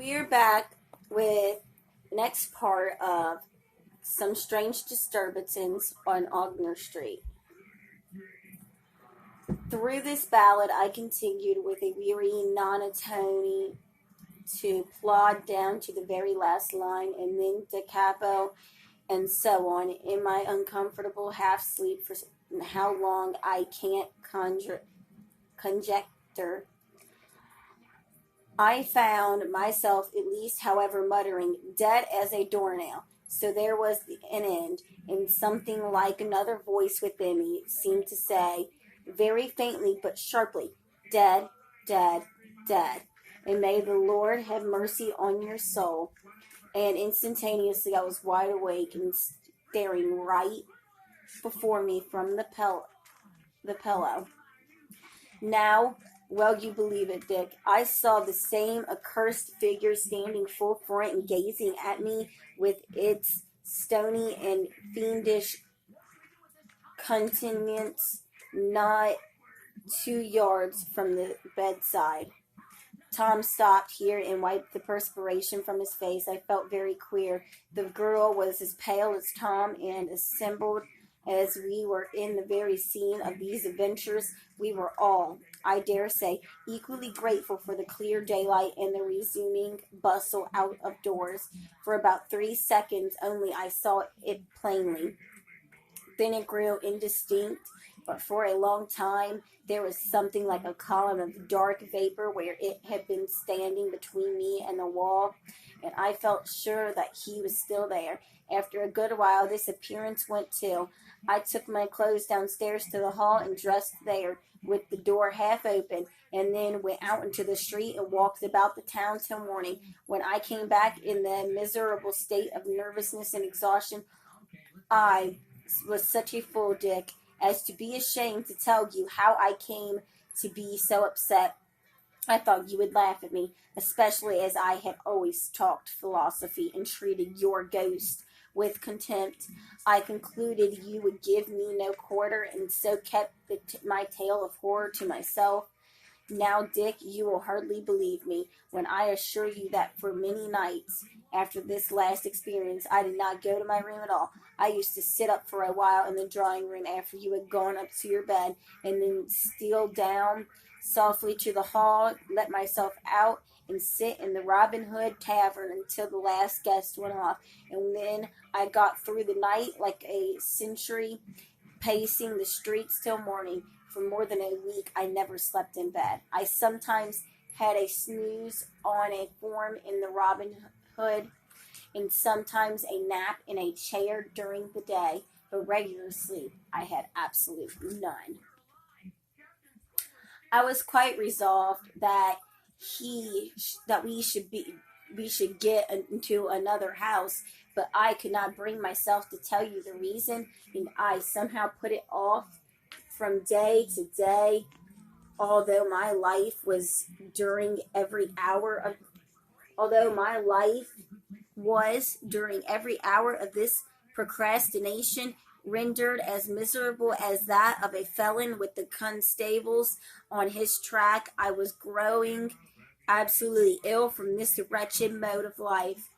We are back with next part of some strange disturbances on Aungier Street. Through this ballad, I continued with a weary monotony to plod down to the very last line, and then da capo, and so on, in my uncomfortable half sleep for how long I can't conjecture. I found myself, at least, however, muttering, dead as a doornail. So there was an end, and something like another voice within me seemed to say, very faintly but sharply, dead, dead, dead. And may the Lord have mercy on your soul. And instantaneously I was wide awake and staring right before me from the pillow. Now, well, you believe it, Dick. I saw the same accursed figure standing full front and gazing at me with its stony and fiendish countenance not 2 yards from the bedside. Tom stopped here and wiped the perspiration from his face. I felt very queer. The girl was as pale as Tom, and assembled as we were in the very scene of these adventures, we were all, I dare say, equally grateful for the clear daylight and the resuming bustle out of doors. For about 3 seconds only I saw it plainly. Then it grew indistinct, but for a long time there was something like a column of dark vapor where it had been standing between me and the wall, and I felt sure that he was still there. After a good while this appearance went too. I took my clothes downstairs to the hall and dressed there, with the door half open, and then went out into the street and walked about the town till morning, when I came back in the miserable state of nervousness and exhaustion. I was such a fool, Dick, as to be ashamed to tell you how I came to be so upset. I thought you would laugh at me, especially as I had always talked philosophy and treated your ghost with contempt. I concluded you would give me no quarter, and so kept my tale of horror to myself. Now, Dick, you will hardly believe me when I assure you that for many nights after this last experience I did not go to my room at all. I used to sit up for a while in the drawing room after you had gone up to your bed, and then steal down softly to the hall, let myself out, and sit in the Robin Hood tavern until the last guest went off, and then I got through the night like a sentry, pacing the streets till morning. For more than a week I never slept in bed. I sometimes had a snooze on a form in the Robin Hood, and sometimes a nap in a chair during the day, but regular sleep I had absolutely none. I was quite resolved that we should get into another house, but I could not bring myself to tell you the reason, and I somehow put it off from day to day, although my life was during every hour of this procrastination rendered as miserable as that of a felon with the constables on his track. I was growing absolutely ill from this wretched mode of life.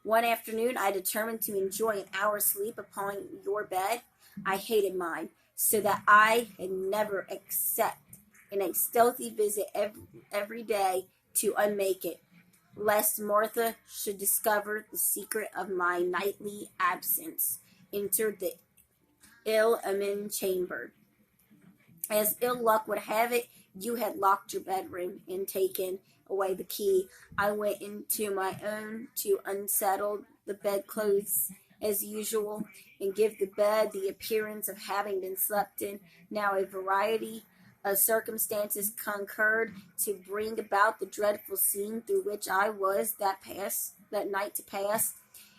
One afternoon I determined to enjoy an hour's sleep upon your bed. I hated mine, so that I had never except in a stealthy visit every day to unmake it, lest Martha should discover the secret of my nightly absence, entered the ill-omened chamber. As ill luck would have it, you had locked your bedroom and taken away the key. I went into my own to unsettle the bedclothes as usual, and give the bed the appearance of having been slept in. Now a variety of circumstances concurred to bring about the dreadful scene through which I was that night to pass.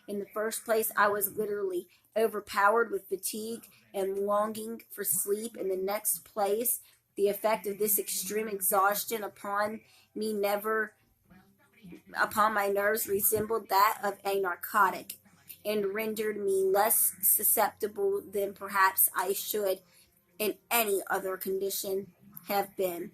In the first place, I was literally overpowered with fatigue and longing for sleep. In the next place, the effect of this extreme exhaustion upon my nerves resembled that of a narcotic, and rendered me less susceptible than perhaps I should in any other condition have been.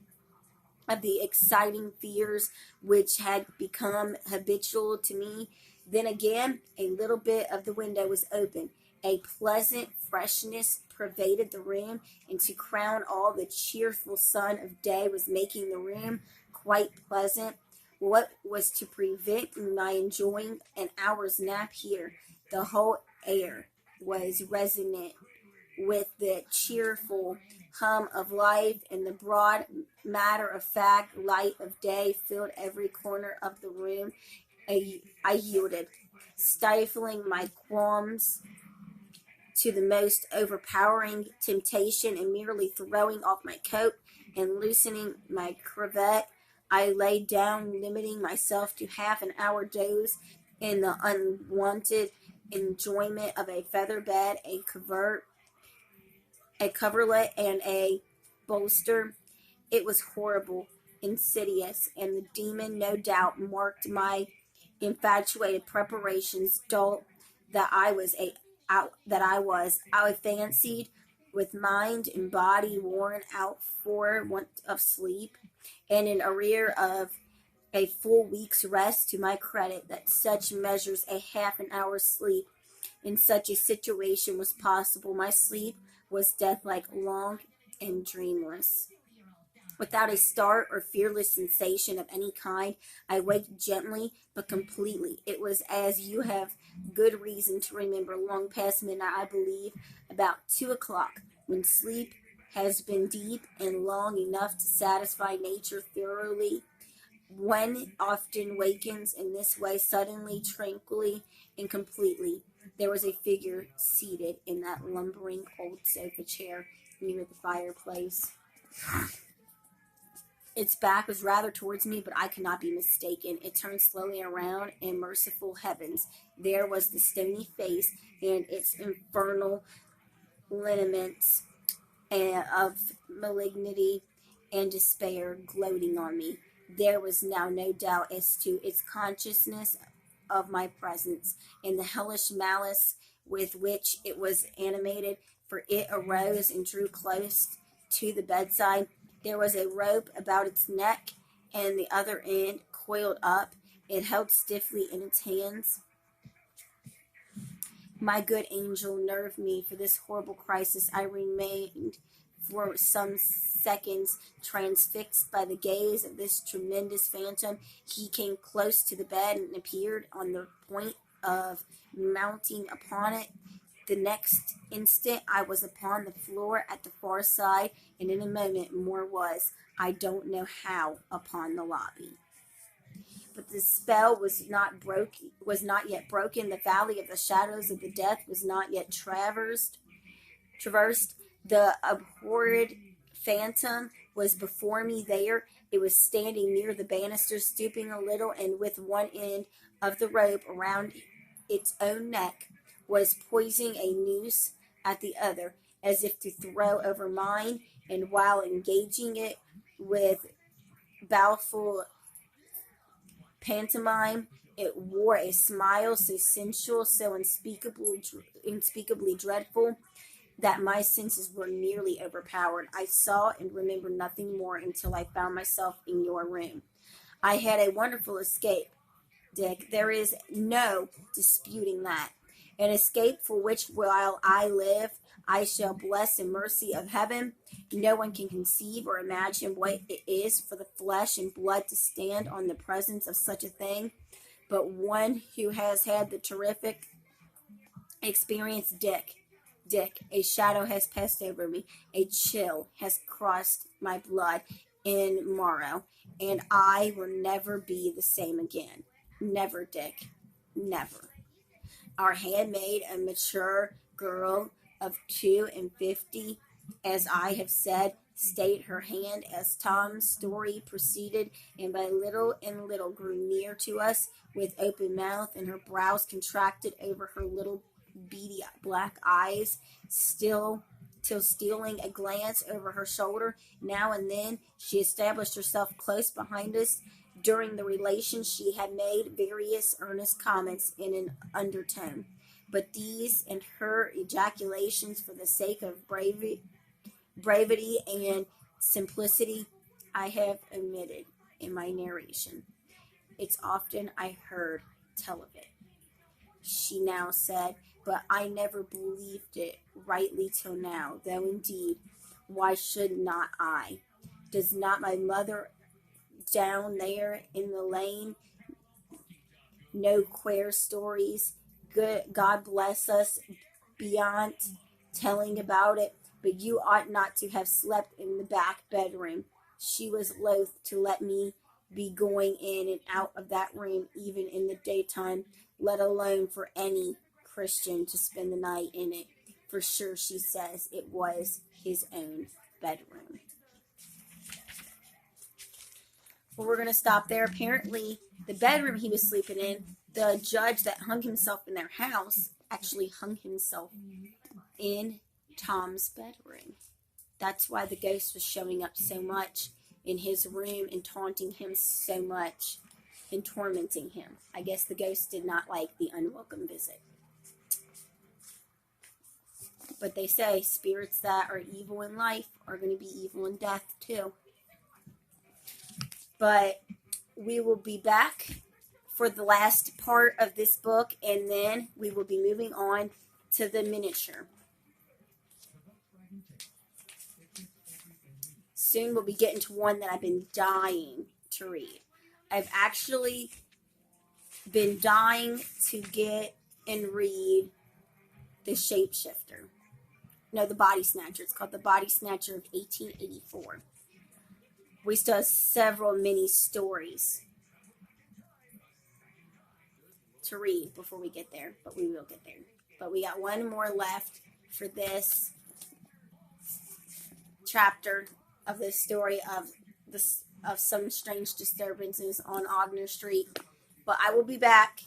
of the exciting fears which had become habitual to me. Then again, a little bit of the window was open. A pleasant freshness pervaded the room, and to crown all, the cheerful sun of day was making the room quite pleasant. What was to prevent my enjoying an hour's nap here? The whole air was resonant with the cheerful hum of life, and the broad matter of fact light of day filled every corner of the room. I yielded, stifling my qualms to the most overpowering temptation, and merely throwing off my coat and loosening my cravat, I lay down, limiting myself to half an hour doze in the unwonted enjoyment of a feather bed, a coverlet, and a bolster. It was horrible, insidious, and the demon no doubt marked my infatuated preparations. Dull I fancied, with mind and body worn out for want of sleep, and in arrear of a full week's rest to my credit, that such measures a half an hour's sleep in such a situation was possible. My sleep was death-like, long and dreamless. Without a start or fearless sensation of any kind, I waked gently but completely. It was, as you have good reason to remember, long past midnight, I believe, about 2 o'clock, when sleep has been deep and long enough to satisfy nature thoroughly. One often wakens in this way, suddenly, tranquilly, and completely. There was a figure seated in that lumbering old sofa chair near the fireplace. Its back was rather towards me, but I could not be mistaken. It turned slowly around, and merciful heavens, there was the stony face and its infernal lineaments of malignity and despair gloating on me. There was now no doubt as to its consciousness of my presence, and the hellish malice with which it was animated, for it arose and drew close to the bedside. There was a rope about its neck, and the other end coiled up. It held stiffly in its hands. My good angel nerved me for this horrible crisis. I remained for some seconds transfixed by the gaze of this tremendous phantom. He came close to the bed and appeared on the point of mounting upon it. The next instant I was upon the floor at the far side, and in a moment more was, I don't know how, upon the lobby. But the spell was not yet broken. The valley of the shadows of the death was not yet traversed. The abhorred phantom was before me there. It was standing near the banister, stooping a little, and with one end of the rope around its own neck, was poising a noose at the other, as if to throw over mine, and while engaging it with baleful pantomime, it wore a smile so sensual, so unspeakably dreadful, that my senses were nearly overpowered. I saw and remembered nothing more until I found myself in your room. I had a wonderful escape, Dick. There is no disputing that. An escape for which, while I live, I shall bless the mercy of heaven. No one can conceive or imagine what it is for the flesh and blood to stand on the presence of such a thing, but one who has had the terrific experience. Dick, a shadow has passed over me, a chill has crossed my blood in marrow, and I will never be the same again. Never, Dick, never. Our handmaid, a mature girl of 52, as I have said, stayed her hand as Tom's story proceeded, and by little and little grew near to us with open mouth and her brows contracted over her little beady black eyes, till stealing a glance over her shoulder now and then, she established herself close behind us. During the relation she had made various earnest comments in an undertone, but these and her ejaculations, for the sake of brevity and simplicity, I have omitted in my narration. It's often I heard tell of it. She now said, but I never believed it rightly till now, though indeed, why should not I? Does not my mother down there in the lane know queer stories? Good God bless us beyond telling about it, but you ought not to have slept in the back bedroom. She was loath to let me be going in and out of that room even in the daytime, let alone for any Christian to spend the night in it. For sure, she says it was his own bedroom. Well, we're going to stop there. Apparently, the bedroom he was sleeping in, the judge that hung himself in their house actually hung himself in Tom's bedroom. That's why the ghost was showing up so much in his room and taunting him so much and tormenting him. I guess the ghost did not like the unwelcome visit. But they say spirits that are evil in life are going to be evil in death too. But we will be back for the last part of this book, and then we will be moving on to the miniature. Soon we'll be getting to one that I've been dying to read. I've actually been dying to get and read The Shapeshifter. No, The Body Snatcher. It's called The Body Snatcher of 1884. We still have several mini stories to read before we get there, but we will get there. But we got one more left for this chapter of the story of some strange disturbances on Aungier Street. But I will be back